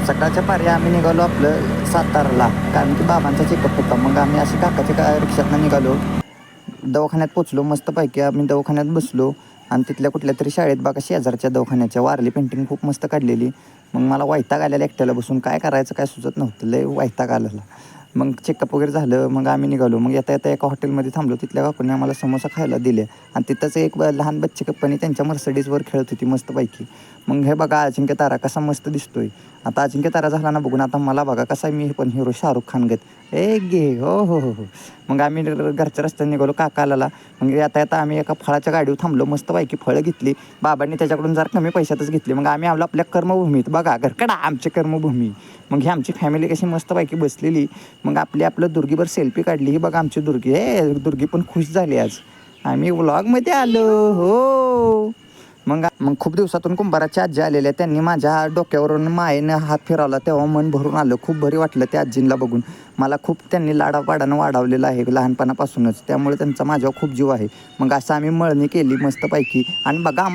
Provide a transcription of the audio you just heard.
सकाळच्या पारी आम्ही निघालो आपलं सातारला, कारण की बाबांचा चेकअप होता. मग आम्ही अशी काकाच्या रिक्षातनं निघालो. दवाखान्यात पोचलो मस्तपैकी. आम्ही दवाखान्यात बसलो आणि तिथल्या कुठल्या तरी शाळेत बघा शेजारच्या दवाखान्याच्या वारली पेंटिंग खूप मस्त काढलेली. मग मला वैताग आलेला एकट्याला बसून, काय करायचं काय सुचत नव्हतं, लय वैताग आलेला. मग चेकअप वगैरे झालं. मग आम्ही निघालो. मग येता येता एका हॉटेलमध्ये थांबलो. तिथल्या काकूने आम्हाला समोसा खायला दिले आणि तिथंच एक लहान बच्चे कंपनी त्यांच्या मर्सडीजवर खेळत होती मस्तपैकी. मग हे बघा अजिंक्य तारा कसा मस्त दिसतोय. आता अजिंक्य तारा झाला ना बघून, आता मला बघा कसा मी पण हिरो शाहरुख खान गत गे हो हो हो हो. मग आम्ही घरच्या रस्त्याने निघालो. काका आला. मग येता येता आम्ही एका फळाच्या गाडीवर थांबलो. मस्तपैकी फळं घेतली. बाबांनी त्याच्याकडून जरा कमी पैशातच घेतली. मग आम्ही आलो आपल्या कर्मभूमीत. बघा घरकडा आमची कर्मभूमी. मग ही आमची फॅमिली कशी मस्तपैकी बसलेली. मग आपल्या दुर्गीवर सेल्फी काढली. ही बघा आमची दुर्गी. दुर्गी पण खुश झाली आज. आम्ही व्लॉगमध्ये आलो हो. मग खूप दिवसातून कुंभाराच्या आजी आलेल्या. त्यांनी माझ्या डोक्यावरून मायेनं हात फिरवला तेव्हा मन भरून आलं. खूप बरी वाटलं त्या आजींना बघून. मला खूप त्यांनी लाडापाडानं वाढवलेलं आहे लहानपणापासूनच, त्यामुळे त्यांचा माझ्यावर खूप जीव आहे. मग असं आम्ही मळणी केली मस्तपैकी आणि बघा आम्हाला